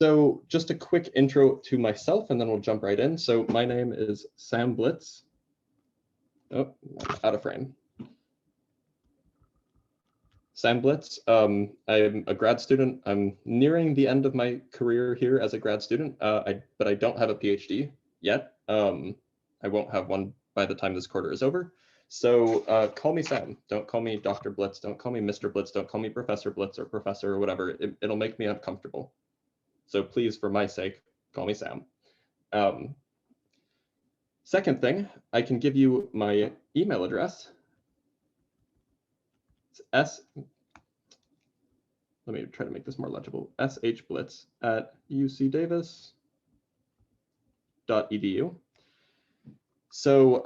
So just a quick intro to myself, and then we'll jump right in. So my name is Sam Blitz. Oh, out of frame. Sam Blitz. I'm a grad student. I'm nearing the end of my career here as a grad student, but I don't have a PhD yet. I won't have one by the time this quarter is over. So call me Sam. Don't call me Dr. Blitz. Don't call me Mr. Blitz. Don't call me Professor Blitz or Professor or whatever. It'll make me uncomfortable. So please, for my sake, call me Sam. Second thing, I can give you my email address. It's let me try to make this more legible. shblitz@ucdavis.edu. So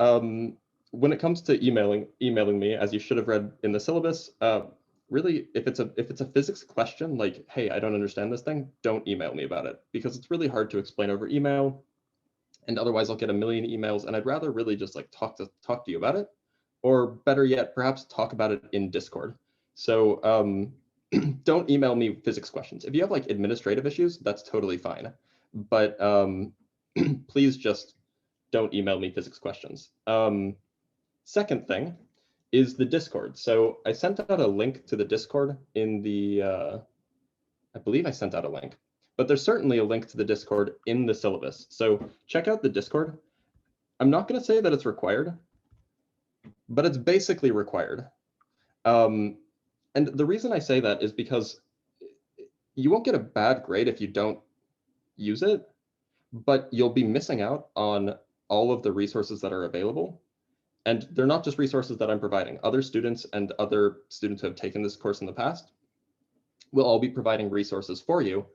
when it comes to emailing me, as you should have read in the syllabus, really, if it's a physics question, like, hey, I don't understand this thing, don't email me about it, because it's really hard to explain over email, and otherwise I'll get a million emails, and I'd rather really just like talk to you about it, or better yet, perhaps talk about it in Discord. So don't email me physics questions. If you have like administrative issues, that's totally fine, but please just don't email me physics questions. Second thing is the Discord. So I sent out a link to the Discord in the, I believe I sent out a link, but there's certainly a link to the Discord in the syllabus. So check out the Discord. I'm not going to say that it's required, but it's basically required. And the reason I say that is because you won't get a bad grade if you don't use it, but you'll be missing out on all of the resources that are available. And they're not just resources that I'm providing. Other students and other students who have taken this course in the past will all be providing resources for you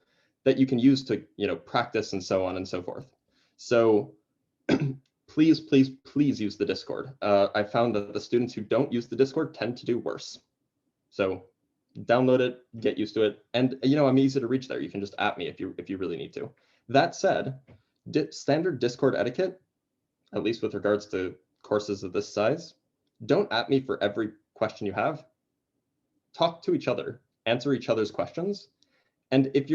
that you can use to, practice and so on and so forth. So please, please, please use the Discord. I found that the students who don't use the Discord tend to do worse. So download it, get used to it. And, I'm easy to reach there. You can just at me if you really need to. That said, standard Discord etiquette, at least with regards to courses of this size, don't at me for every question you have. Talk to each other, answer each other's questions. And if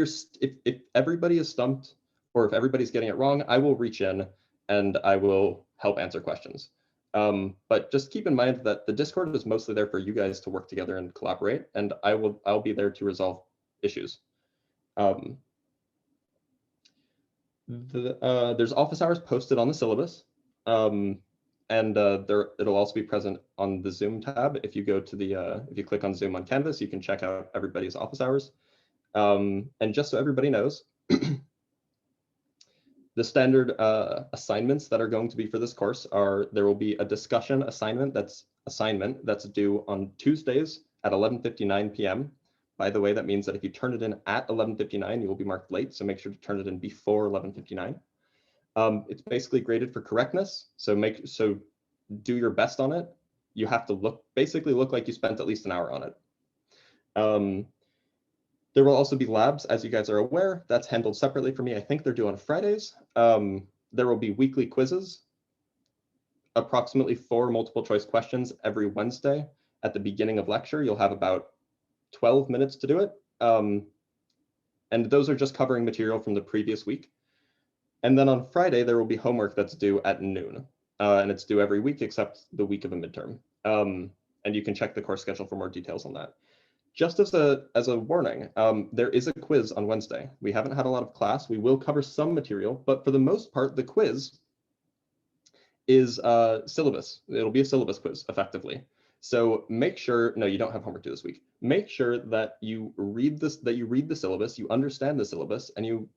everybody is stumped, or if everybody's getting it wrong, I will reach in and I will help answer questions. But just keep in mind that the Discord is mostly there for you guys to work together and collaborate, and I'll be there to resolve issues. There's office hours posted on the syllabus. And it'll also be present on the Zoom tab. If you go to if you click on Zoom on Canvas, you can check out everybody's office hours. And just so everybody knows, the standard assignments that are going to be for this course are, there will be a discussion assignment that's due on Tuesdays at 11:59 p.m. By the way, that means that if you turn it in at 11:59, you will be marked late, so make sure to turn it in before 11:59. It's basically graded for correctness, so do your best on it. You have to basically look like you spent at least an hour on it. There will also be labs, as you guys are aware. That's handled separately for me. I think they're due on Fridays. There will be weekly quizzes, approximately 4 multiple choice questions every Wednesday. At the beginning of lecture, you'll have about 12 minutes to do it. And those are just covering material from the previous week. And then on Friday, there will be homework that's due at noon. And it's due every week except the week of a midterm. And you can check the course schedule for more details on that. Just as a warning, there is a quiz on Wednesday. We haven't had a lot of class. We will cover some material, but for the most part, the quiz is syllabus. It'll be a syllabus quiz, effectively. So make sure, no, you don't have homework due this week. Make sure that you read the syllabus, you understand the syllabus, and you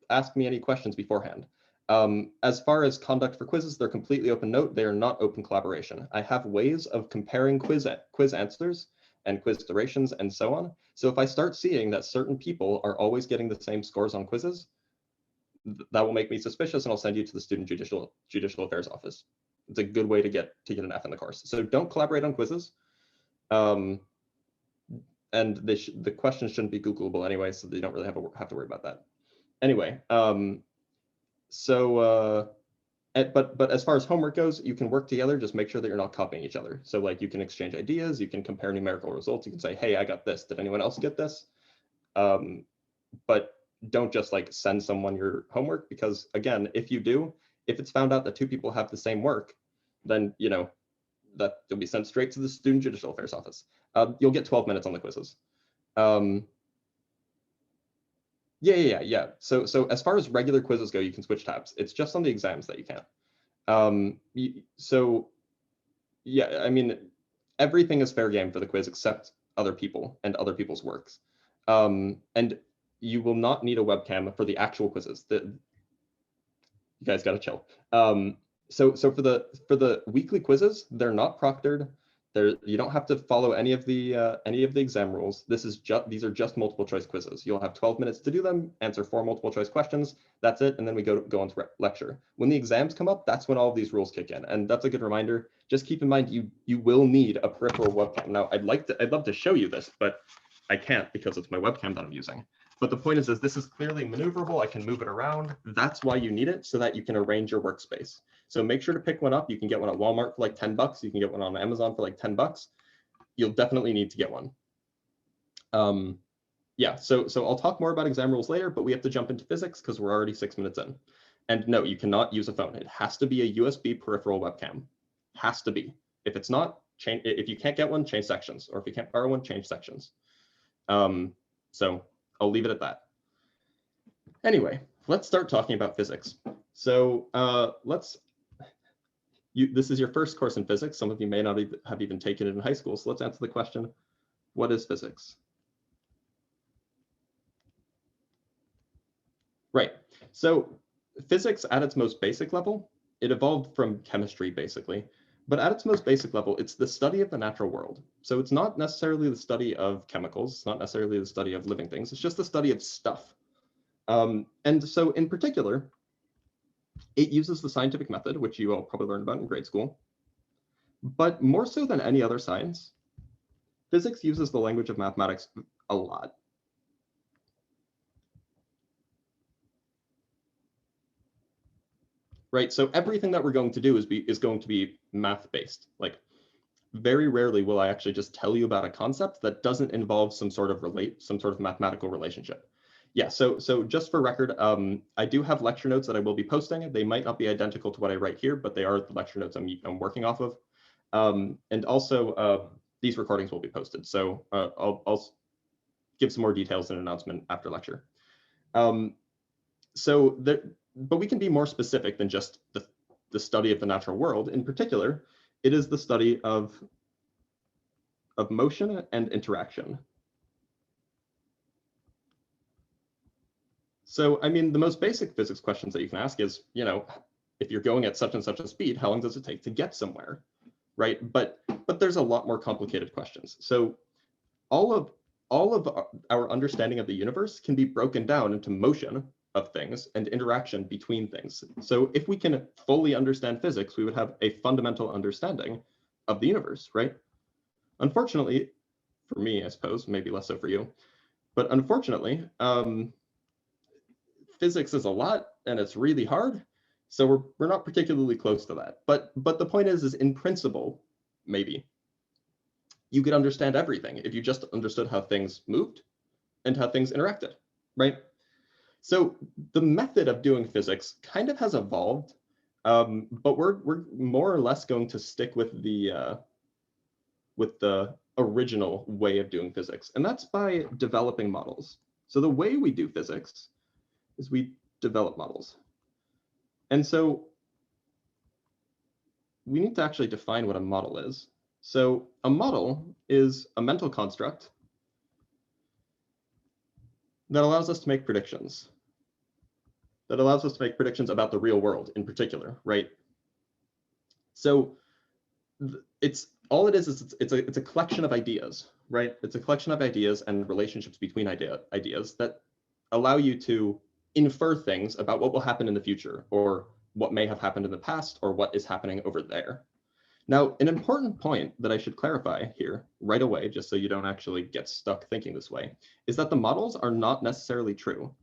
ask me any questions beforehand. As far as conduct for quizzes, they're completely open note. They are not open collaboration. I have ways of comparing quiz answers and quiz durations and so on. So if I start seeing that certain people are always getting the same scores on quizzes, that will make me suspicious, and I'll send you to the Student Judicial Affairs Office. It's a good way to get an F in the course. So don't collaborate on quizzes. And the questions shouldn't be Googleable anyway, so you don't really have to worry about that. Anyway, but as far as homework goes, you can work together. Just make sure that you're not copying each other. So like you can exchange ideas, you can compare numerical results. You can say, hey, I got this. Did anyone else get this? But don't just like send someone your homework, because again, if you do, if it's found out that two people have the same work, then that you'll be sent straight to the Student Judicial Affairs Office. You'll get 12 minutes on the quizzes. Yeah. So as far as regular quizzes go, you can switch tabs. It's just on the exams that you can't. So yeah, I mean, everything is fair game for the quiz except other people and other people's works. And you will not need a webcam for the actual quizzes. You guys got to chill. So for the weekly quizzes, they're not proctored. You don't have to follow any of the exam rules. These are just multiple choice quizzes. You'll have 12 minutes to do them, answer 4 multiple choice questions. That's it, and then we go on to lecture. When the exams come up, that's when all of these rules kick in, and that's a good reminder. Just keep in mind you will need a peripheral webcam. Now, I'd love to show you this, but I can't because it's my webcam that I'm using. But the point is this is clearly maneuverable. I can move it around. That's why you need it, so that you can arrange your workspace. So make sure to pick one up. You can get one at Walmart for like 10 bucks. You can get one on Amazon for like 10 bucks. You'll definitely need to get one. Yeah, so I'll talk more about exam rules later, but we have to jump into physics because we're already 6 minutes in. And no, you cannot use a phone. It has to be a USB peripheral webcam. Has to be. If it's not, if you can't get one, change sections. Or if you can't borrow one, change sections. So I'll leave it at that. Anyway, let's start talking about physics. So this is your first course in physics. Some of you may not have even taken it in high school. So let's answer the question, what is physics? Right. So physics at its most basic level, it evolved from chemistry basically. But at its most basic level, it's the study of the natural world. So it's not necessarily the study of chemicals. It's not necessarily the study of living things. It's just the study of stuff. And so in particular, it uses the scientific method, which you all probably learned about in grade school. But more so than any other science, physics uses the language of mathematics a lot. Right, so everything that we're going to do is going to be math-based. Like, very rarely will I actually just tell you about a concept that doesn't involve some sort of mathematical relationship. Yeah, so just for record, I do have lecture notes that I will be posting. They might not be identical to what I write here, but they are the lecture notes I'm working off of. And also, these recordings will be posted. So I'll give some more details in an announcement after lecture. But we can be more specific than just the study of the natural world. In particular, it is the study of motion and interaction. So, I mean, the most basic physics questions that you can ask is, if you're going at such and such a speed, how long does it take to get somewhere, right? But there's a lot more complicated questions. So all of our understanding of the universe can be broken down into motion of things and interaction between things. So if we can fully understand physics, we would have a fundamental understanding of the universe, right? Unfortunately, for me, I suppose, maybe less so for you, but unfortunately, physics is a lot and it's really hard. So we're not particularly close to that. But the point is in principle, maybe you could understand everything if you just understood how things moved and how things interacted, right? So the method of doing physics kind of has evolved, but we're more or less going to stick with the original way of doing physics, and that's by developing models. So the way we do physics is we develop models. And so we need to actually define what a model is. So a model is a mental construct that allows us to make predictions. That allows us to make predictions about the real world in particular, right? So it's a collection of ideas, right? It's a collection of ideas and relationships between ideas that allow you to infer things about what will happen in the future, or what may have happened in the past, or what is happening over there. Now, an important point that I should clarify here right away, just so you don't actually get stuck thinking this way, is that the models are not necessarily true.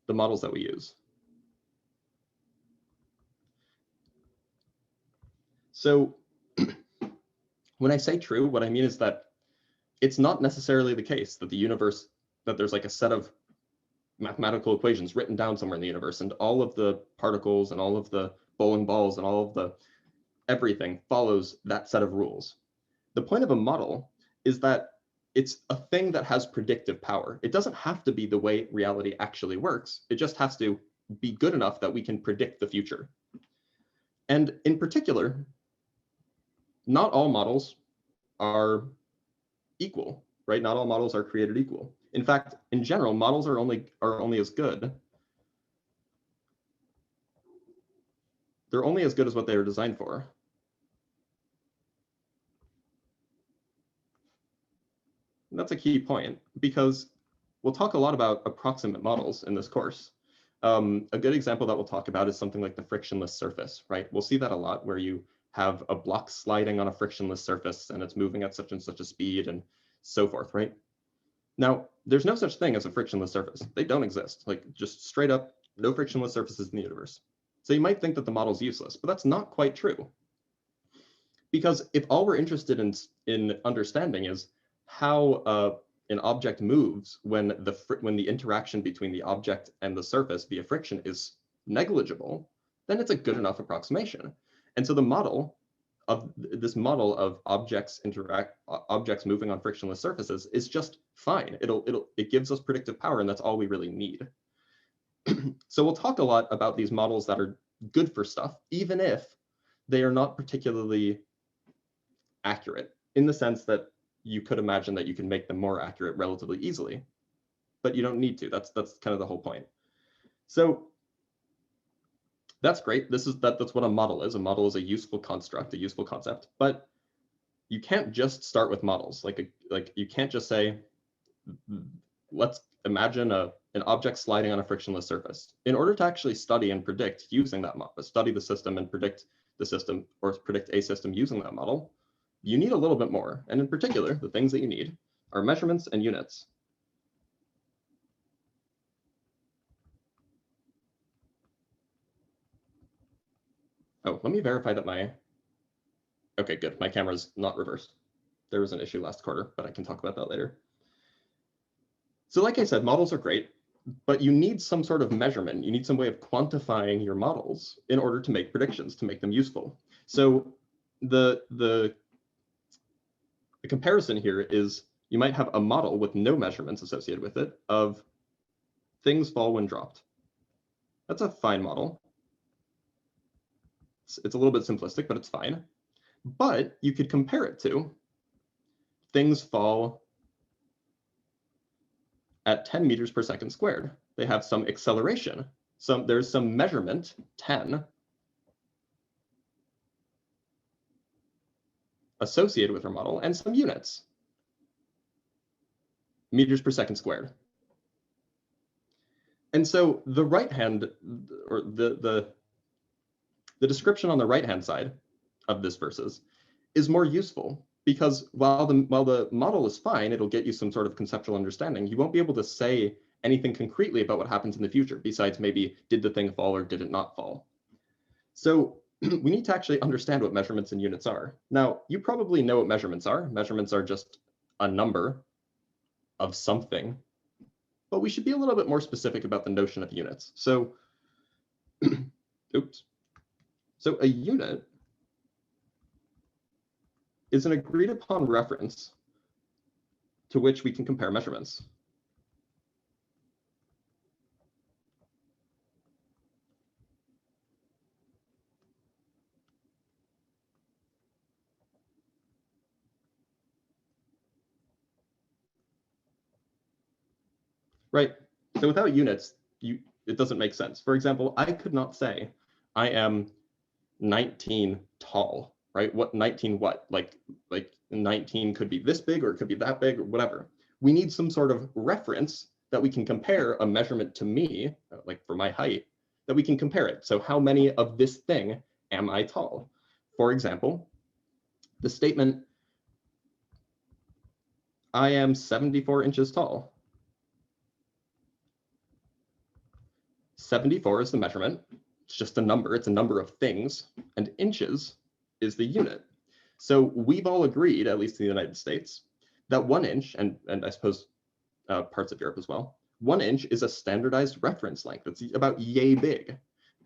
The models that we use. So when I say true, what I mean is that it's not necessarily the case that the universe that there's like a set of mathematical equations written down somewhere in the universe, and all of the particles and all of the bowling balls and all of the everything follows that set of rules. The point of a model is that it's a thing that has predictive power. It doesn't have to be the way reality actually works. It just has to be good enough that we can predict the future. And in particular, not all models are equal, right? Not all models are created equal. In fact, in general, models are only as good. They're only as good as what they are designed for. And that's a key point, because we'll talk a lot about approximate models in this course. A good example that we'll talk about is something like the frictionless surface, right? We'll see that a lot, where you have a block sliding on a frictionless surface and it's moving at such and such a speed and so forth, right? Now, there's no such thing as a frictionless surface. They don't exist. Like, just straight up, no frictionless surfaces in the universe. So you might think that the model's useless, but that's not quite true. Because if all we're interested in understanding is how an object moves when the interaction between the object and the surface via friction is negligible, then it's a good enough approximation. And so the model of objects moving on frictionless surfaces is just fine. It gives us predictive power, and that's all we really need. So we'll talk a lot about these models that are good for stuff, even if they are not particularly accurate, in the sense that you could imagine that you can make them more accurate relatively easily, but you don't need to. That's kind of the whole point. So that's great. That's what a model is. A model is a useful construct, a useful concept, but you can't just start with models. Like you can't just say, let's imagine an object sliding on a frictionless surface. In order to actually study and predict using that model, study the system and predict the system, or predict a system using that model, you need a little bit more. And in particular, the things that you need are measurements and units. Oh, let me verify that okay, good. My camera's not reversed. There was an issue last quarter, but I can talk about that later. So like I said, models are great, but you need some sort of measurement. You need some way of quantifying your models in order to make predictions, to make them useful. So the comparison here is, you might have a model with no measurements associated with it of things fall when dropped. That's a fine model. It's a little bit simplistic, but it's fine. But you could compare it to things fall at 10 meters per second squared. They have some acceleration. There's some measurement, 10, associated with our model, and some units, meters per second squared. And so the right hand, or the description on the right hand side of this versus is more useful, because while the model is fine, it'll get you some sort of conceptual understanding, you won't be able to say anything concretely about what happens in the future, besides maybe, did the thing fall or did it not fall? So we need to actually understand what measurements and units are. Now, you probably know what measurements are. Measurements are just a number of something, but we should be a little bit more specific about the notion of units. So, oops. So a unit is an agreed upon reference to which we can compare measurements. Right. So without units, it doesn't make sense. For example, I could not say I am 19 tall, right? What 19 what? Like 19 could be this big, or it could be that big, or whatever. We need some sort of reference that we can compare a measurement to me, like for my height, that we can compare it. So how many of this thing am I tall? For example, the statement, I am 74 inches tall. 74 is the measurement. It's just a number. It's a number of things. And inches is the unit. So we've all agreed, at least in the United States, that 1 inch, and I suppose parts of Europe as well. 1 inch is a standardized reference length. It's about yay big.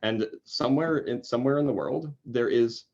And somewhere in the world, there is,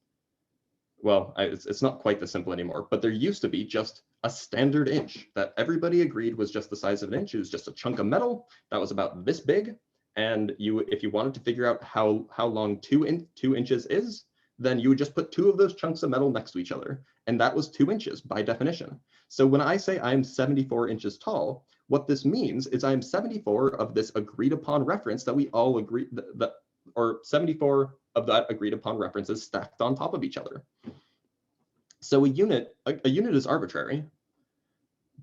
well, it's not quite this simple anymore, but there used to be just a standard inch that everybody agreed was just the size of an inch. It was just a chunk of metal that was about this big. And if you wanted to figure out how long 2 inches is, then you would just put 2 of those chunks of metal next to each other. And that was 2 inches by definition. So when I say I'm 74 inches tall, what this means is I'm 74 of this agreed upon reference that we all agree that, or 74 of that agreed upon references stacked on top of each other. So a unit is arbitrary,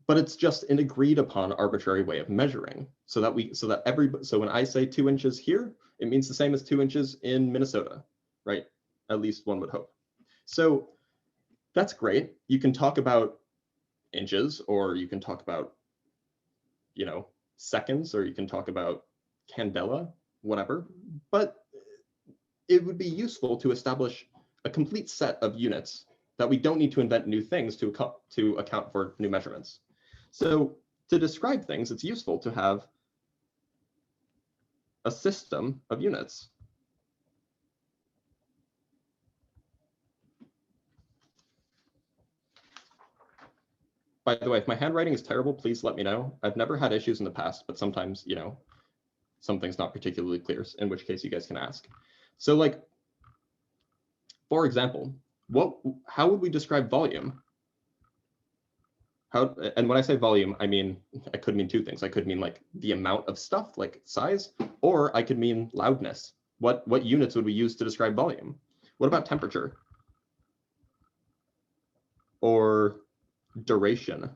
but it's just an agreed upon arbitrary way of measuring. So when I say 2 inches here, it means the same as 2 inches in Minnesota, right? At least one would hope. So that's great. You can talk about inches, or you can talk about, seconds, or you can talk about candela, whatever. But it would be useful to establish a complete set of units that we don't need to invent new things to account for new measurements. So to describe things, it's useful to have a system of units. By the way, if my handwriting is terrible, please let me know. I've never had issues in the past, but sometimes, something's not particularly clear, in which case you guys can ask. So like, for example, how would we describe volume? And when I say volume, I could mean 2 things. I could mean like the amount of stuff, like size, or I could mean loudness. What units would we use to describe volume? What about temperature? Or duration?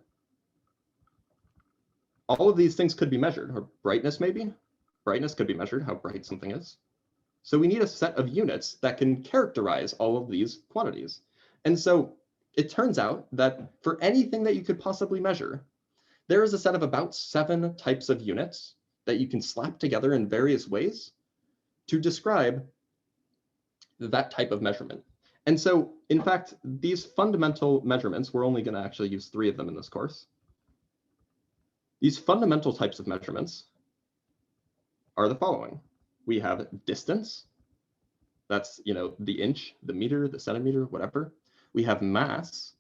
All of these things could be measured, or brightness maybe? Brightness could be measured, how bright something is. So we need a set of units that can characterize all of these quantities. And so it turns out that for anything that you could possibly measure, there is a set of about 7 types of units that you can slap together in various ways to describe that type of measurement. And so, in fact, these fundamental measurements, we're only going to actually use 3 of them in this course. These fundamental types of measurements are the following. We have distance. That's, the inch, the meter, the centimeter, whatever. We have mass,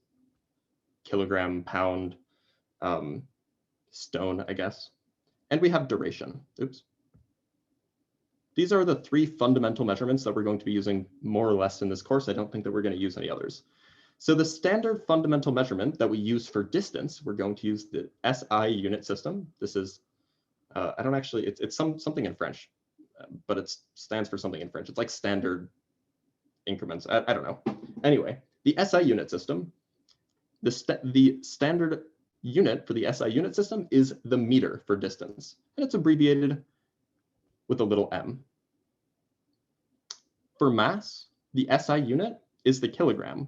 kilogram, pound, stone, I guess. And we have duration. Oops. These are the 3 fundamental measurements that we're going to be using more or less in this course. I don't think that we're going to use any others. So the standard fundamental measurement that we use for distance, we're going to use the SI unit system. This is, I don't actually, it's something in French, but it stands for something in French. It's like standard increments. I don't know. Anyway, the SI unit system, the standard unit for the SI unit system is the meter for distance, and it's abbreviated with a little m. For mass, the SI unit is the kilogram.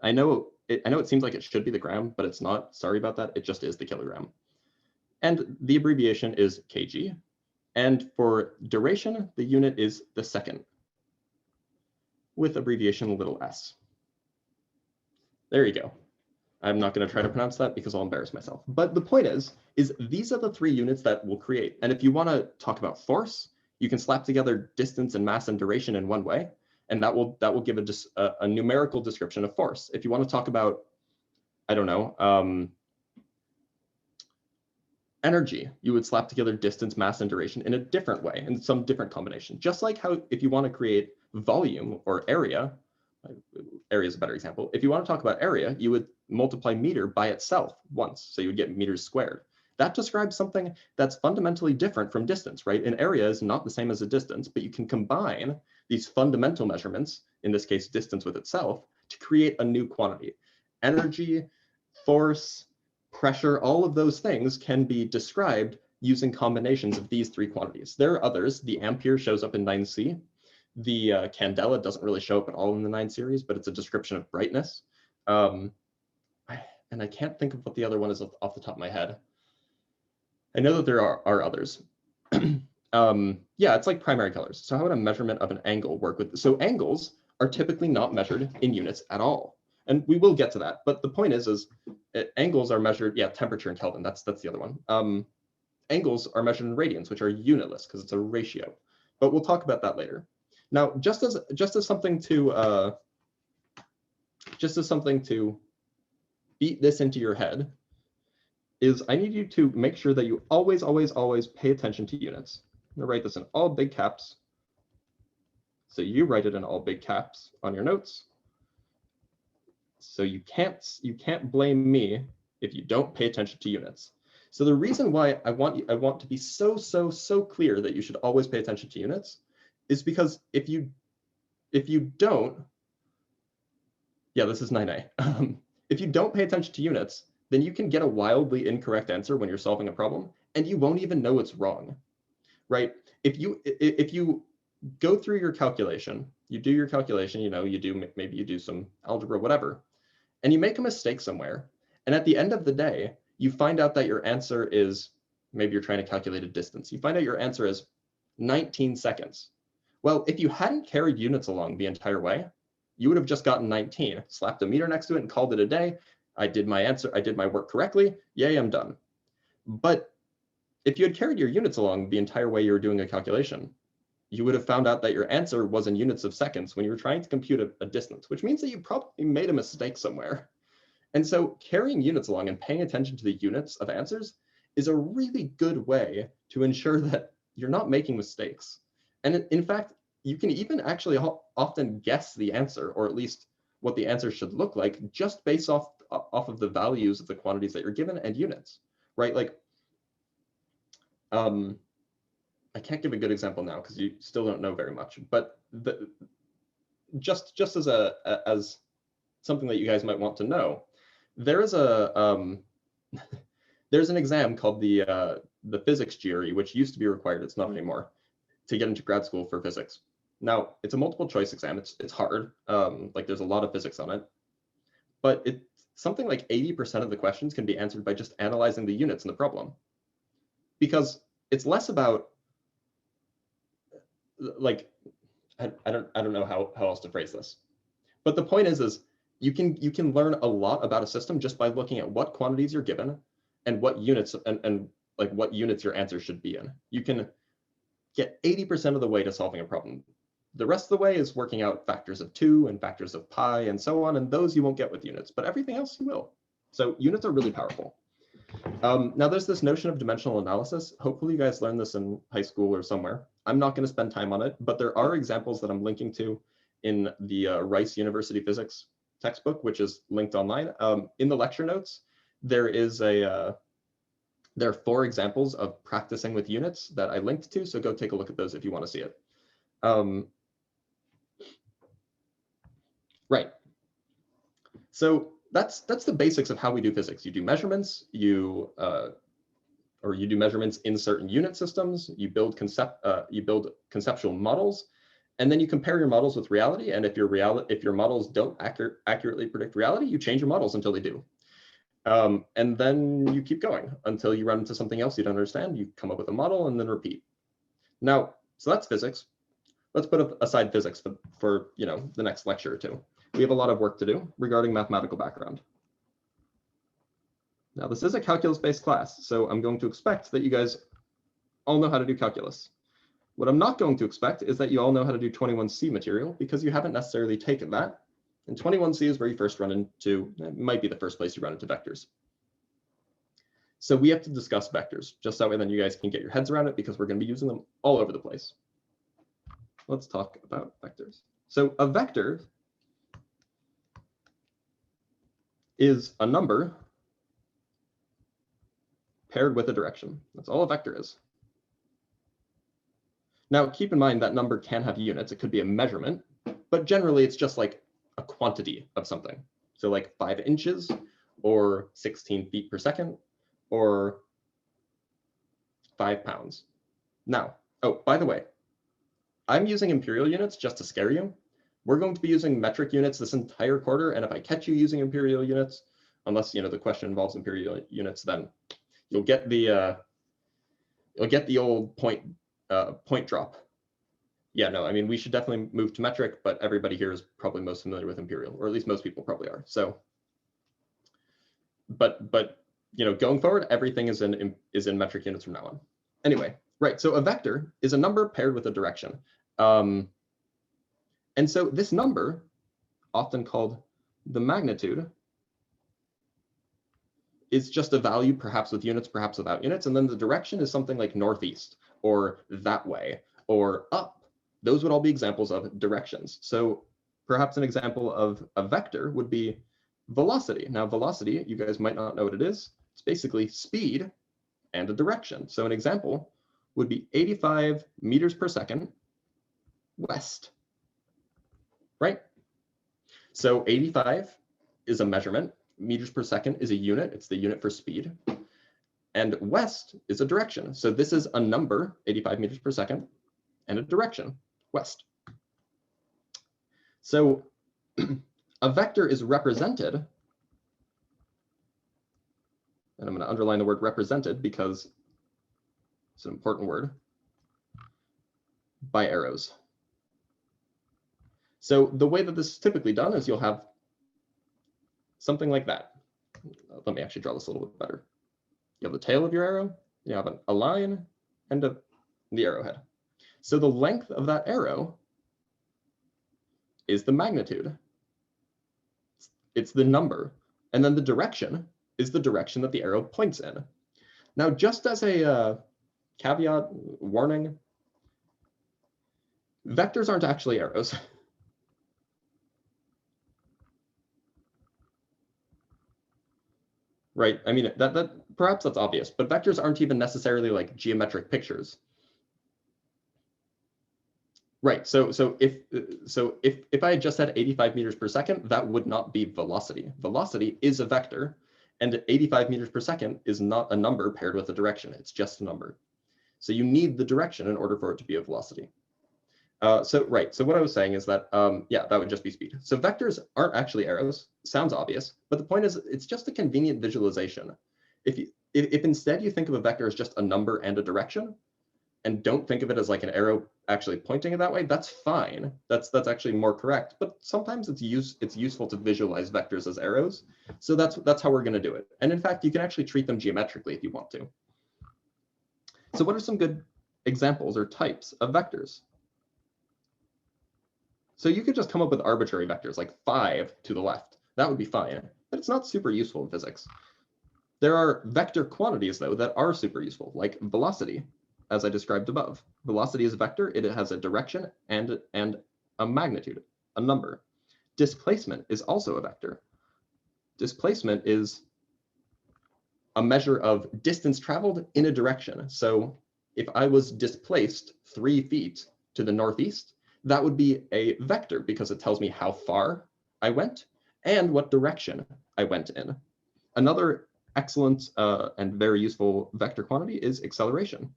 I know it seems like it should be the gram, but it's not. Sorry about that. It just is the kilogram. And the abbreviation is kg. And for duration, the unit is the second, with abbreviation little s. There you go. I'm not going to try to pronounce that because I'll embarrass myself. But the point is these are the 3 units that we'll create. And if you want to talk about force, you can slap together distance and mass and duration in one way, and that will give a numerical description of force. If you want to talk about, I don't know, energy, you would slap together distance, mass, and duration in a different way, in some different combination. Just like how if you want to create volume or area is a better example. If you want to talk about area, you would multiply meter by itself once, so you would get meters squared. That describes something that's fundamentally different from distance, right? An area is not the same as a distance, but you can combine these fundamental measurements, in this case, distance with itself, to create a new quantity. Energy, force, pressure, all of those things can be described using combinations of these 3 quantities. There are others. The ampere shows up in 9C. The candela doesn't really show up at all in the 9 series, but it's a description of brightness. And I can't think of what the other one is off the top of my head. I know that there are others. Yeah, it's like primary colors. So how would a measurement of an angle work with? So angles are typically not measured in units at all. And we will get to that. But the point is angles are measured, yeah, temperature in Kelvin, that's the other one. Angles are measured in radians, which are unitless because it's a ratio. But we'll talk about that later. Now, just as something to beat this into your head, is I need you to make sure that you always, always, always pay attention to units. I'm gonna write this in all big caps. So you write it in all big caps on your notes. So you can't blame me if you don't pay attention to units. So the reason why I want to be so clear that you should always pay attention to units is because if you don't, yeah, this is 9A. If you don't pay attention to units, then you can get a wildly incorrect answer when you're solving a problem, and you won't even know it's wrong, right? If you go through your calculation, you do your calculation, maybe you do some algebra, whatever, and you make a mistake somewhere, and at the end of the day, you find out that your answer is, maybe you're trying to calculate a distance, you find out your answer is 19 seconds. Well, if you hadn't carried units along the entire way, you would have just gotten 19, slapped a meter next to it and called it a day. I did my work correctly, yay, I'm done. But if you had carried your units along the entire way you were doing a calculation, you would have found out that your answer was in units of seconds when you were trying to compute a distance, which means that you probably made a mistake somewhere. And so carrying units along and paying attention to the units of answers is a really good way to ensure that you're not making mistakes. And in fact, you can even actually often guess the answer, or at least what the answer should look like, just based off of the values of the quantities that you're given and units, right? Like, I can't give a good example now because you still don't know very much, but just as something that you guys might want to know, there is there's an exam called the physics GRE, which used to be required, it's not anymore, to get into grad school for physics. Now, it's a multiple choice exam. It's hard. Like there's a lot of physics on it, but it's something like 80% of the questions can be answered by just analyzing the units in the problem, because it's less about, like, I don't know how else to phrase this, but the point is you can learn a lot about a system just by looking at what quantities you're given and what units and like what units your answer should be in. You can get 80% of the way to solving a problem. The rest of the way is working out factors of 2 and factors of pi and so on, and those you won't get with units, but everything else you will. So units are really powerful. Now there's this notion of dimensional analysis. Hopefully you guys learned this in high school or somewhere. I'm not going to spend time on it, but there are examples that I'm linking to in the Rice University Physics textbook, which is linked online. In the lecture notes, there are 4 examples of practicing with units that I linked to, so go take a look at those if you want to see it. Right. So that's the basics of how we do physics. You do measurements, you do measurements in certain unit systems, you build conceptual models, and then you compare your models with reality. And if your models don't accurately predict reality, you change your models until they do. And then you keep going until you run into something else you don't understand. You come up with a model and then repeat. Now, so that's physics. Let's put aside physics for the next lecture or two. We have a lot of work to do regarding mathematical background. Now, this is a calculus-based class, so I'm going to expect that you guys all know how to do calculus. What I'm not going to expect is that you all know how to do 21C material, because you haven't necessarily taken that. And 21C is where you first run into, it might be the first place you run into vectors. So we have to discuss vectors, just that way then you guys can get your heads around it, because we're going to be using them all over the place. Let's talk about vectors. So a vector is a number paired with a direction. That's all a vector is. Now, keep in mind that number can have units. It could be a measurement, but generally it's just like a quantity of something. So like 5 inches or 16 feet per second or 5 pounds. Now, oh, by the way, I'm using imperial units just to scare you. We're going to be using metric units this entire quarter, and if I catch you using imperial units, unless the question involves imperial units, then you'll get the old point drop. Yeah, no, I mean, we should definitely move to metric, but everybody here is probably most familiar with imperial, or at least most people probably are. So, but you know, going forward, everything is in metric units from now on. Anyway, right. So a vector is a number paired with a direction, and so this number, often called the magnitude, is just a value, perhaps with units, perhaps without units, and then the direction is something like northeast or that way or up. Those would all be examples of directions. So perhaps an example of a vector would be velocity. Now, velocity, you guys might not know what it is. It's basically speed and a direction. So an example would be 85 meters per second west, right? So 85 is a measurement. Meters per second is a unit. It's the unit for speed. And west is a direction. So this is a number, 85 meters per second, and a direction, west. So a vector is represented, and I'm going to underline the word represented because it's an important word, by arrows. So the way that this is typically done is you'll have something like that. Let me actually draw this a little bit better. You have the tail of your arrow, you have a line, and the arrowhead. So the length of that arrow is the magnitude. It's the number. And then the direction is the direction that the arrow points in. Now, just as a caveat, warning, vectors aren't actually arrows. Right? I mean, that perhaps that's obvious, but vectors aren't even necessarily like geometric pictures. Right. So if I had just said 85 meters per second, that would not be velocity. Velocity is a vector, and 85 meters per second is not a number paired with a direction. It's just a number. So you need the direction in order for it to be a velocity. So what I was saying is that, yeah, that would just be speed. So vectors aren't actually arrows. Sounds obvious, but the point is it's just a convenient visualization. If instead you think of a vector as just a number and a direction, and don't think of it as like an arrow actually pointing it that way, that's fine. That's actually more correct. But sometimes it's useful to visualize vectors as arrows. So that's how we're going to do it. And in fact, you can actually treat them geometrically if you want to. So what are some good examples or types of vectors? So you could just come up with arbitrary vectors like 5 to the left. That would be fine, but it's not super useful in physics. There are vector quantities, though, that are super useful, like velocity, as I described above. Velocity is a vector. It has a direction and a magnitude, a number. Displacement is also a vector. Displacement is a measure of distance traveled in a direction. So if I was displaced 3 feet to the northeast, that would be a vector because it tells me how far I went and what direction I went in. Another excellent and very useful vector quantity is acceleration.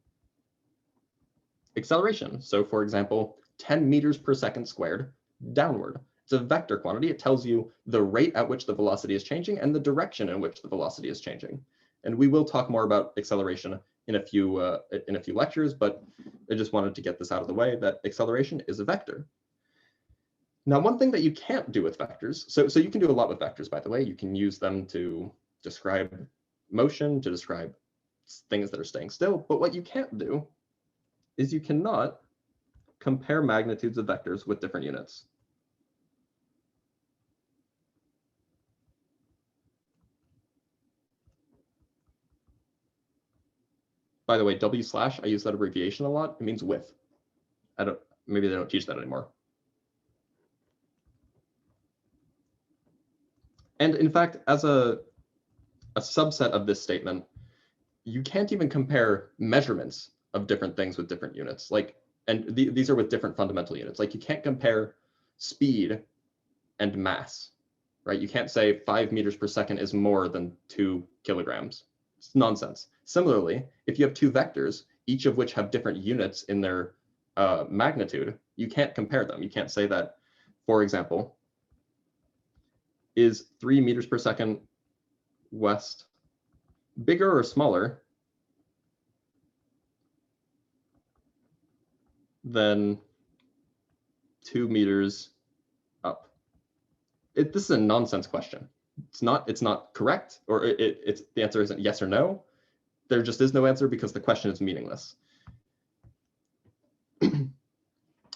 Acceleration, so for example, 10 meters per second squared downward. It's a vector quantity. It tells you the rate at which the velocity is changing and the direction in which the velocity is changing. And we will talk more about acceleration in a few lectures, but I just wanted to get this out of the way that acceleration is a vector. Now, one thing that you can't do with vectors, so you can do a lot with vectors, by the way. You can use them to describe motion, to describe things that are staying still, but what you can't do is you cannot compare magnitudes of vectors with different units. By the way, W/, I use that abbreviation a lot. It means width. Maybe they don't teach that anymore. And in fact, as a subset of this statement, you can't even compare measurements of different things with different units. These are with different fundamental units. Like you can't compare speed and mass, right? You can't say 5 meters per second is more than 2 kilograms. It's nonsense. Similarly, if you have 2 vectors, each of which have different units in their magnitude, you can't compare them. You can't say that, for example, is 3 meters per second west bigger or smaller than 2 meters up. This is a nonsense question. It's not correct, or it's the answer isn't yes or no. There just is no answer because the question is meaningless.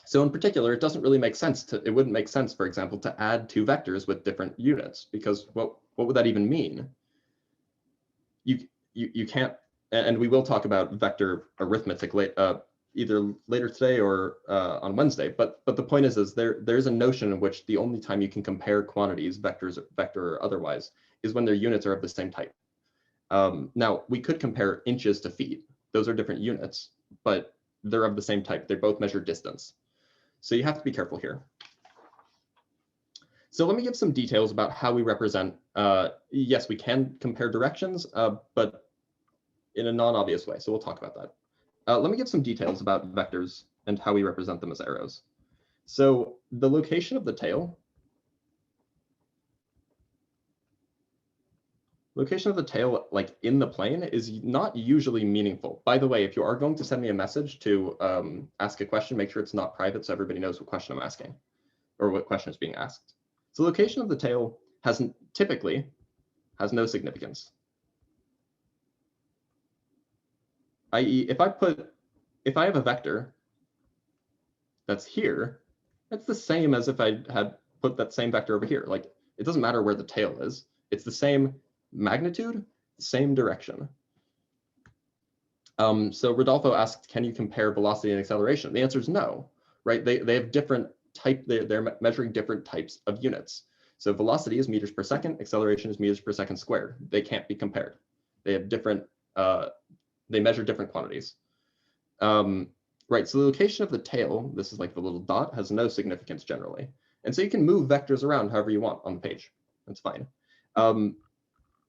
So in particular, it doesn't really make sense it wouldn't make sense, for example, to add two vectors with different units, because what would that even mean? You can't, and we will talk about vector arithmetic either later today or on Wednesday. But the point is there's a notion in which the only time you can compare quantities, vector or otherwise, is when their units are of the same type. Now we could compare inches to feet; those are different units, but they're of the same type. They both measure distance, so you have to be careful here. So let me give some details about how we represent. Yes, we can compare directions, but in a non-obvious way. So we'll talk about that. Let me give some details about vectors and how we represent them as arrows. So the location of the tail. Location of the tail, like in the plane, is not usually meaningful. By the way, if you are going to send me a message to ask a question, make sure it's not private so everybody knows what question I'm asking or what question is being asked. So location of the tail typically has no significance. I.e., if I have a vector that's here, that's the same as if I had put that same vector over here. Like, it doesn't matter where the tail is. It's the same magnitude, same direction. So Rodolfo asked, can you compare velocity and acceleration? The answer is no, right? They have different type, they're measuring different types of units. So velocity is meters per second, acceleration is meters per second squared. They can't be compared. They have different, they measure different quantities. Right, so the location of the tail, this is like the little dot, has no significance generally. And so you can move vectors around however you want on the page. That's fine.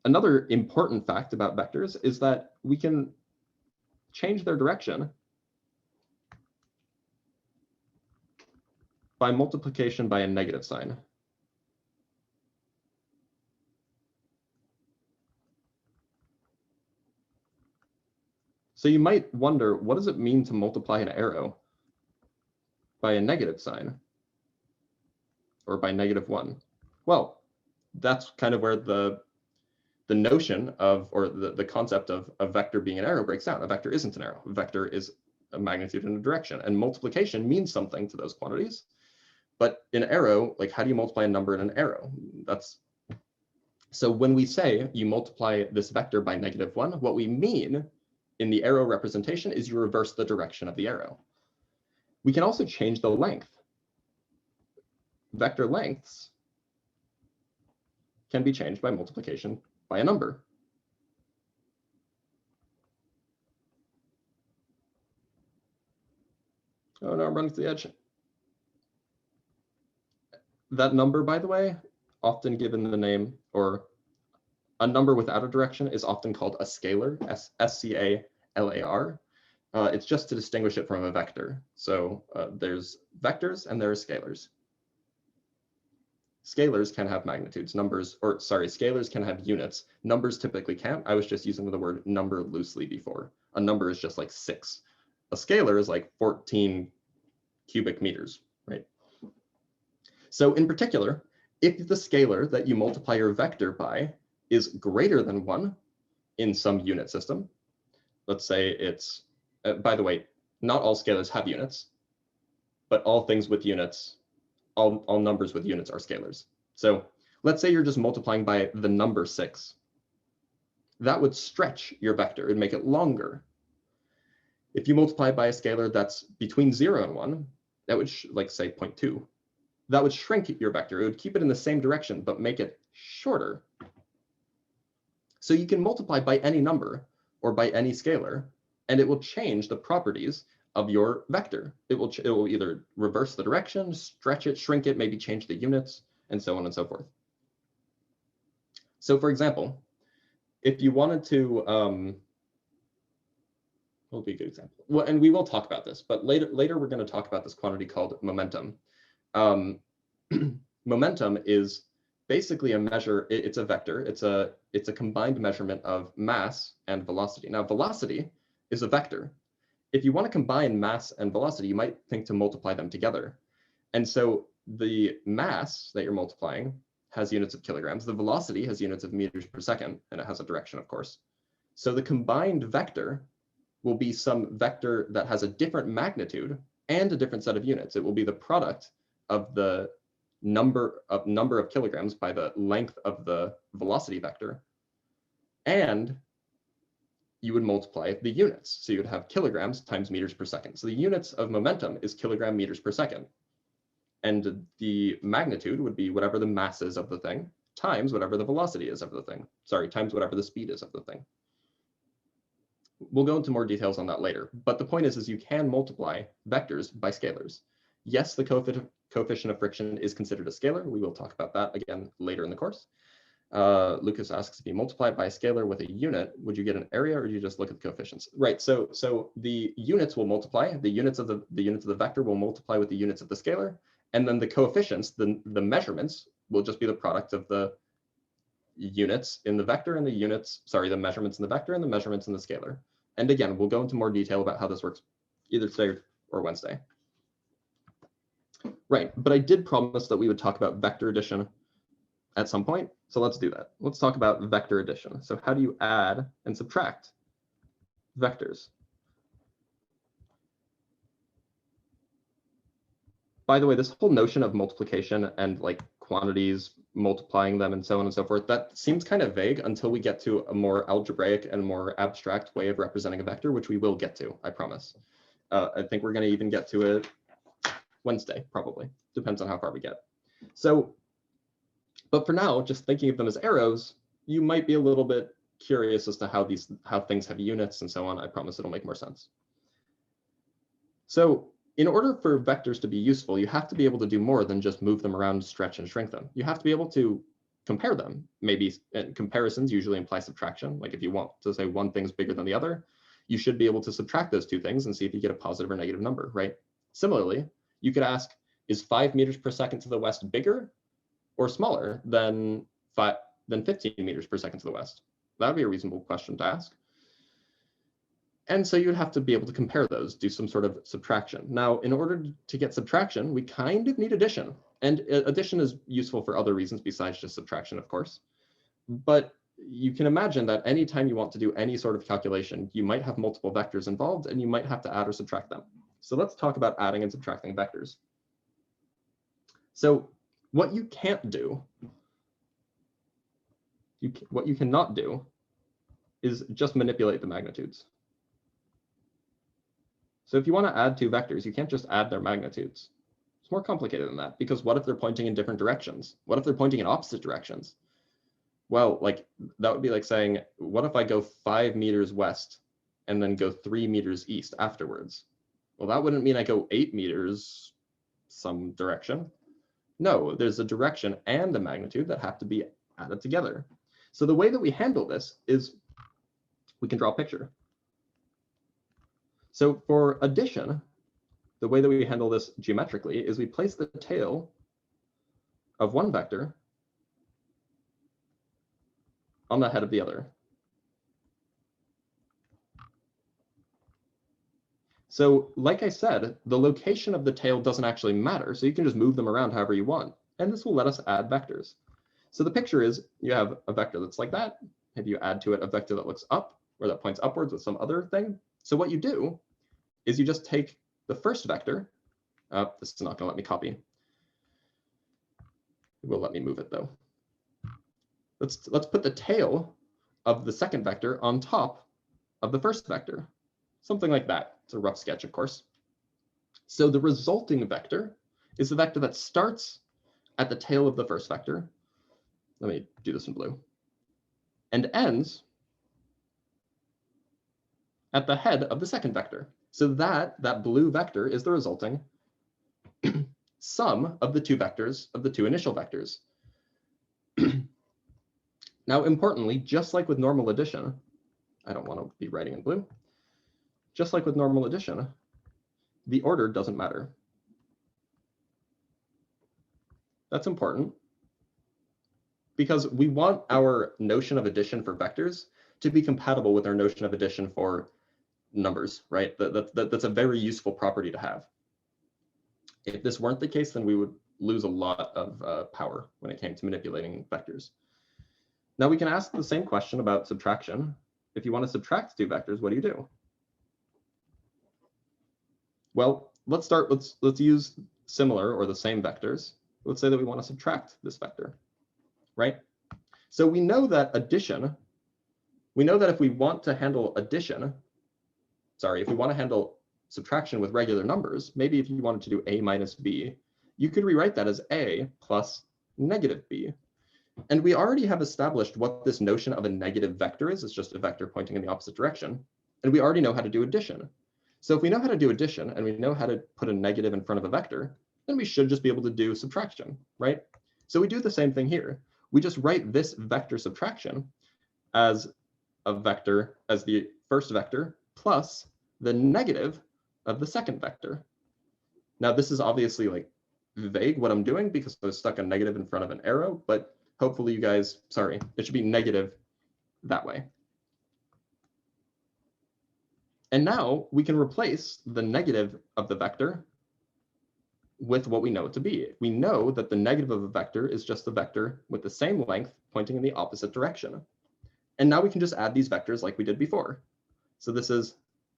Another important fact about vectors is that we can change their direction by multiplication by a negative sign. So you might wonder, what does it mean to multiply an arrow by a negative sign or by -1? Well, that's kind of where the notion of, or the concept of a vector being an arrow breaks down. A vector isn't an arrow. A vector is a magnitude and a direction, and multiplication means something to those quantities. But in arrow, like, how do you multiply a number in an arrow? So when we say you multiply this vector by -1, what we mean in the arrow representation is you reverse the direction of the arrow. We can also change the length. Vector lengths can be changed by multiplication by a number. Oh no, I'm running to the edge. That number, by the way, often given the name, or a number without a direction, is often called a scalar, S-C-A-L-A-R. It's just to distinguish it from a vector. So there's vectors and there are scalars. Scalars can have magnitudes, scalars can have units. Numbers typically can't. I was just using the word number loosely before. A number is just like 6. A scalar is like 14 cubic meters, right? So in particular, if the scalar that you multiply your vector by is greater than 1 in some unit system, let's say it's, by the way, not all scalars have units, but all things with units, all numbers with units are scalars. So let's say you're just multiplying by the number 6. That would stretch your vector and make it longer. If you multiply by a scalar that's between 0 and 1, that would, like say 0.2, that would shrink your vector. It would keep it in the same direction, but make it shorter. So you can multiply by any number or by any scalar, and it will change the properties of your vector. It will either reverse the direction, stretch it, shrink it, maybe change the units, and so on and so forth. So for example, if you wanted to, what would be a good example? Well, and we will talk about this, but later we're going to talk about this quantity called momentum. Momentum is basically a measure. It's a vector. It's a combined measurement of mass and velocity. Now, velocity is a vector. If you want to combine mass and velocity, you might think to multiply them together. And so the mass that you're multiplying has units of kilograms. The velocity has units of meters per second, and it has a direction, of course. So the combined vector will be some vector that has a different magnitude and a different set of units. It will be the product of the number of kilograms by the length of the velocity vector, and you would multiply the units. So you would have kilograms times meters per second. So the units of momentum is kilogram meters per second. And the magnitude would be whatever the mass is of the thing times whatever the velocity is of the thing. Sorry, times whatever the speed is of the thing. We'll go into more details on that later. But the point is you can multiply vectors by scalars. Yes, the coefficient of friction is considered a scalar. We will talk about that again later in the course. Lucas asks, if you multiply it by a scalar with a unit, would you get an area, or do you just look at the coefficients? Right. So the units will multiply. The units of the vector will multiply with the units of the scalar, and then the coefficients, the measurements, will just be the product of the units in the vector and the measurements in the vector and the measurements in the scalar. And again, we'll go into more detail about how this works either today or Wednesday. Right. But I did promise that we would talk about vector addition at some point. So let's do that. Let's talk about vector addition. So how do you add and subtract vectors? By the way, this whole notion of multiplication and like quantities, multiplying them and so on and so forth, that seems kind of vague until we get to a more algebraic and more abstract way of representing a vector, which we will get to, I promise. I think we're going to even get to it Wednesday, probably. Depends on how far we get. So, but for now, just thinking of them as arrows, you might be a little bit curious as to how things have units and so on. I promise it'll make more sense. So in order for vectors to be useful, you have to be able to do more than just move them around, stretch and shrink them. You have to be able to compare them. Maybe comparisons usually imply subtraction. Like if you want to say one thing's bigger than the other, you should be able to subtract those two things and see if you get a positive or negative number, right? Similarly, you could ask, is 5 meters per second to the west bigger or smaller than 15 meters per second to the west? That would be a reasonable question to ask. And so you'd have to be able to compare those, do some sort of subtraction. Now, in order to get subtraction, we kind of need addition. And addition is useful for other reasons besides just subtraction, of course. But you can imagine that anytime you want to do any sort of calculation, you might have multiple vectors involved and you might have to add or subtract them. So let's talk about adding and subtracting vectors. So what you can't do, what you cannot do is just manipulate the magnitudes. So if you want to add two vectors, you can't just add their magnitudes. It's more complicated than that, because what if they're pointing in different directions? What if they're pointing in opposite directions? Well, like that would be like saying, what if I go 5 meters west and then go 3 meters east afterwards? Well, that wouldn't mean I go 8 meters some direction. No, there's a direction and a magnitude that have to be added together. So the way that we handle this is we can draw a picture. So for addition, the way that we handle this geometrically is we place the tail of one vector on the head of the other. So like I said, the location of the tail doesn't actually matter, so you can just move them around however you want, and this will let us add vectors. So the picture is you have a vector that's like that. If you add to it a vector that looks up or that points upwards with some other thing. So what you do is you just take the first vector. This is not going to let me copy. It will let me move it though. Let's put the tail of the second vector on top of the first vector. Something like that. It's a rough sketch, of course. So the resulting vector is the vector that starts at the tail of the first vector. Let me do this in blue. And ends at the head of the second vector. So that blue vector is the resulting sum of the two vectors of the two initial vectors. Now, importantly, just like with normal addition, I don't want to be writing in blue. Just like with normal addition, the order doesn't matter. That's important because we want our notion of addition for vectors to be compatible with our notion of addition for numbers, right? That's a very useful property to have. If this weren't the case, then we would lose a lot of power when it came to manipulating vectors. Now we can ask the same question about subtraction. If you want to subtract two vectors, what do you do? Well, let's use similar or the same vectors. Let's say that we want to subtract this vector, right? So we know that if we want to handle if we want to handle subtraction with regular numbers, maybe if you wanted to do a minus b, you could rewrite that as a plus negative b. And we already have established what this notion of a negative vector is. It's just a vector pointing in the opposite direction. And we already know how to do addition. So if we know how to do addition and we know how to put a negative in front of a vector, then we should just be able to do subtraction, right? So we do the same thing here. We just write this vector subtraction as a vector, as the first vector, plus the negative of the second vector. Now, this is obviously like vague what I'm doing because I was stuck a negative in front of an arrow, but hopefully you guys, it should be negative that way. And now we can replace the negative of the vector with what we know it to be. We know that the negative of a vector is just a vector with the same length pointing in the opposite direction. And now we can just add these vectors like we did before. So this is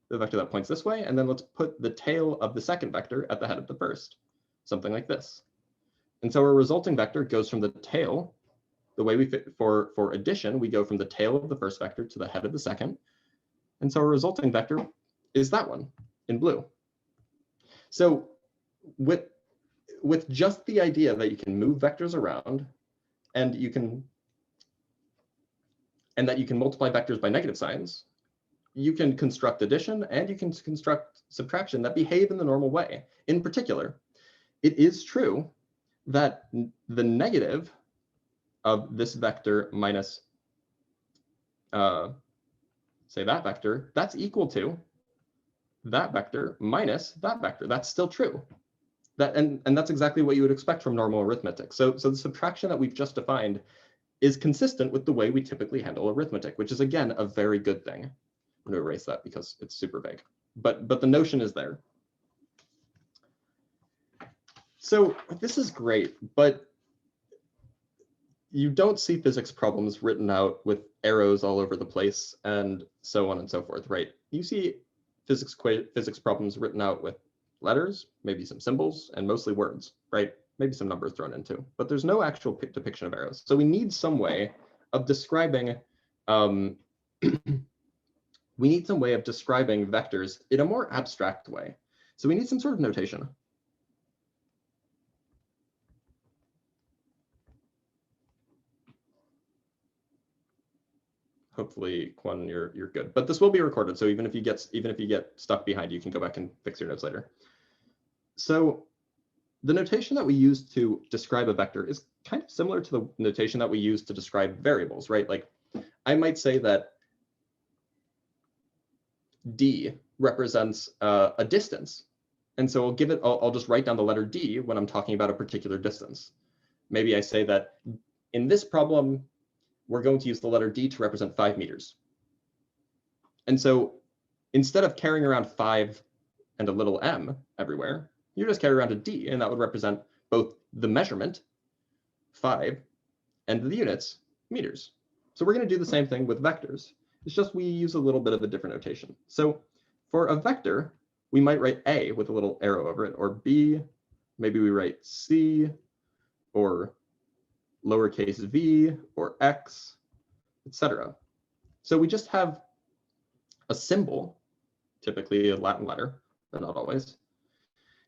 the vector that points this way, and then let's put the tail of the second vector at the head of the first, something like this. And so our resulting vector goes from the tail, the way we fit for addition, we go from the tail of the first vector to the head of the second. And so our resulting vector is that one in blue. So with just the idea that you can move vectors around and that you can multiply vectors by negative signs, you can construct addition and you can construct subtraction that behave in the normal way. In particular, it is true that the negative of this vector minus, say that vector, that's equal to that vector minus that vector. That's still true. And that's exactly what you would expect from normal arithmetic. So the subtraction that we've just defined is consistent with the way we typically handle arithmetic, which is, again, a very good thing. I'm going to erase that because it's super vague. But the notion is there. So this is great, but you don't see physics problems written out with arrows all over the place and so on and so forth, right? You see physics problems written out with letters, maybe some symbols, and mostly words, right? Maybe some numbers thrown in too, but there's no actual depiction of arrows. So we need some way of describing, vectors in a more abstract way. So we need some sort of notation. Hopefully, Quan, you're good. But this will be recorded, so even if you get stuck behind, you can go back and fix your notes later. So the notation that we use to describe a vector is kind of similar to the notation that we use to describe variables, right? Like I might say that d represents a distance, and so I'll just write down the letter d when I'm talking about a particular distance. Maybe I say that in this problem, we're going to use the letter d to represent 5 meters. And so instead of carrying around 5 and a little m everywhere, you just carry around a d, and that would represent both the measurement, 5, and the units, meters. So we're going to do the same thing with vectors. It's just we use a little bit of a different notation. So for a vector, we might write a with a little arrow over it, or b, maybe we write c, or lowercase v, or x, etc. So we just have a symbol, typically a Latin letter, but not always.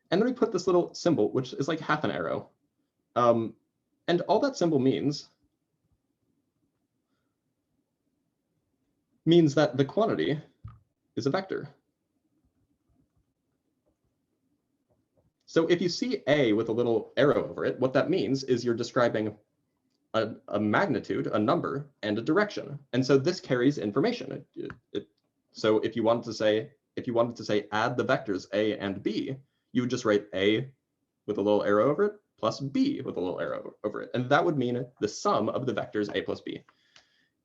And then we put this little symbol, which is like half an arrow. And all that symbol means that the quantity is a vector. So if you see a with a little arrow over it, what that means is you're describing a magnitude, a number, and a direction. And so this carries information. So if you wanted to say add the vectors a and b, you would just write a with a little arrow over it plus b with a little arrow over it. And that would mean the sum of the vectors a plus b.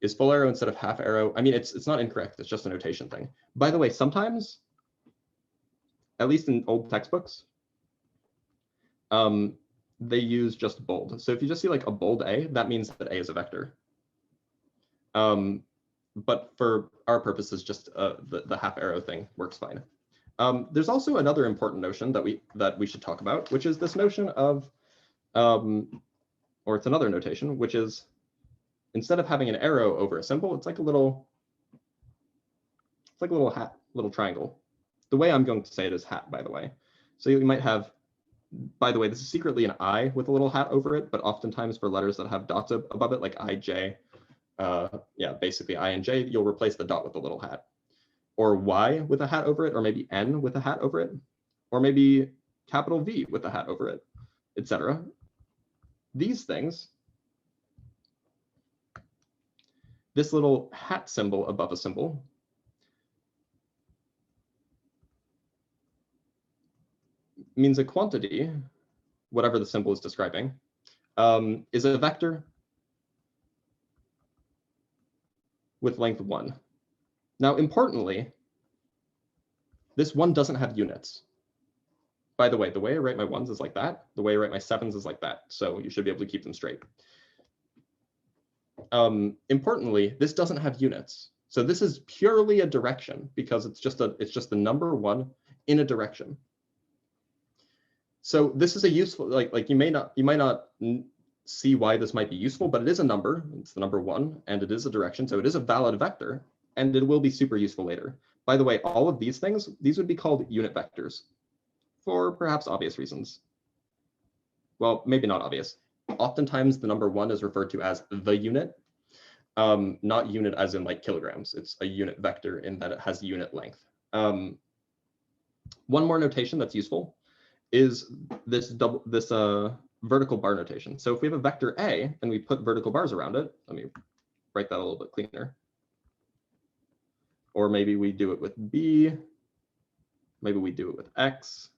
Is full arrow instead of half arrow? I mean, it's not incorrect. It's just a notation thing. By the way, sometimes, at least in old textbooks, they use just bold. So if you just see like a bold A, that means that A is a vector. But for our purposes, just the half arrow thing works fine. There's also another important notion that we should talk about, which is this notion of, or it's another notation, which is instead of having an arrow over a symbol, it's like a little hat, little triangle. The way I'm going to say it is hat, by the way. So you might have, by the way, this is secretly an I with a little hat over it, but oftentimes for letters that have dots above it, like I, J, yeah, basically I and J, you'll replace the dot with a little hat. Or Y with a hat over it, or maybe N with a hat over it, or maybe capital V with a hat over it, etc. These things, this little hat symbol above a symbol, means a quantity, whatever the symbol is describing, is a vector with length 1. Now, importantly, this 1 doesn't have units. By the way I write my 1s is like that. The way I write my 7s is like that. So you should be able to keep them straight. Importantly, this doesn't have units. So this is purely a direction because it's just the number 1 in a direction. So this is a useful, like you might not see why this might be useful, but it is a number. It's the number 1, and it is a direction. So it is a valid vector, and it will be super useful later. By the way, all of these things, these would be called unit vectors for perhaps obvious reasons. Well, maybe not obvious. Oftentimes the number 1 is referred to as the unit, not unit as in like kilograms. It's a unit vector in that it has unit length. One more notation that's useful is this vertical bar notation. So if we have a vector A and we put vertical bars around it, let me write that a little bit cleaner. Or maybe we do it with B, maybe we do it with X,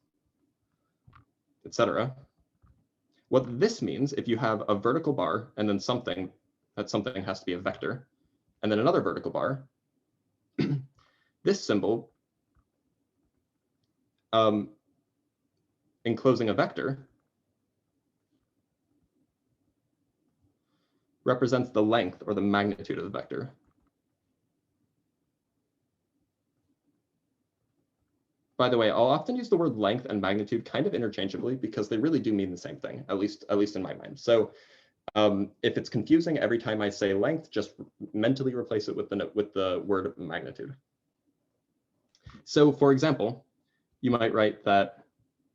etc. What this means, if you have a vertical bar and then something, that something has to be a vector, and then another vertical bar, this symbol enclosing a vector represents the length or the magnitude of the vector. By the way, I'll often use the word length and magnitude kind of interchangeably because they really do mean the same thing, at least in my mind. So if it's confusing every time I say length, just mentally replace it with the word magnitude. So for example, you might write that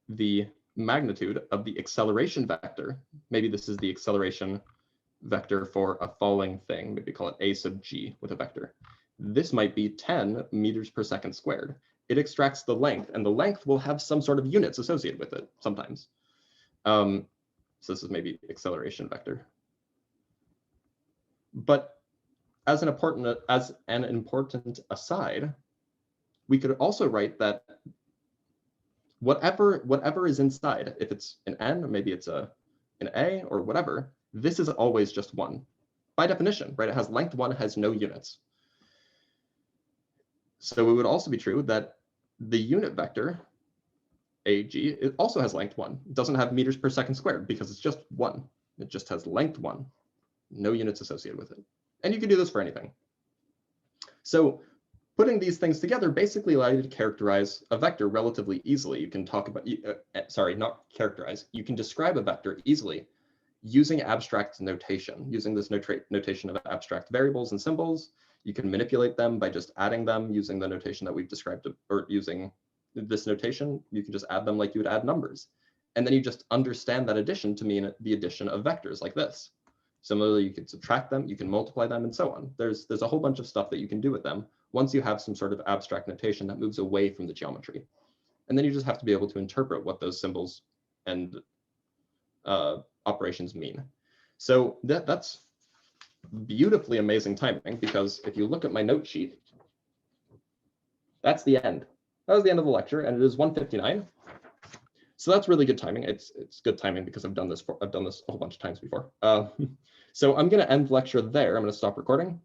the magnitude of the acceleration vector, maybe this is the acceleration vector for a falling thing, maybe call it a sub g with a vector. This might be 10 meters per second squared. It extracts the length, and the length will have some sort of units associated with it sometimes. So this is maybe acceleration vector. But as an important aside, we could also write that whatever is inside, if it's an n, or maybe it's an a, or whatever, this is always just 1. By definition, right? It has length 1, has no units. So it would also be true that the unit vector, ag, it also has length 1. It doesn't have meters per second squared because it's just 1. It just has length 1, no units associated with it. And you can do this for anything. So putting these things together basically allow you to characterize a vector relatively easily. You can talk about, sorry, not characterize. You can describe a vector easily using abstract notation, using this notation of abstract variables and symbols. You can manipulate them by just adding them using the notation that we've described, or using this notation. You can just add them like you would add numbers. And then you just understand that addition to mean the addition of vectors like this. Similarly, you can subtract them, you can multiply them, and so on. There's a whole bunch of stuff that you can do with them once you have some sort of abstract notation that moves away from the geometry. And then you just have to be able to interpret what those symbols and operations mean. So that's beautifully amazing timing, because if you look at my note sheet, that's the end. That was the end of the lecture, and it is 1:59. So that's really good timing. It's good timing because I've done this a whole bunch of times before. So I'm going to end the lecture there. I'm going to stop recording.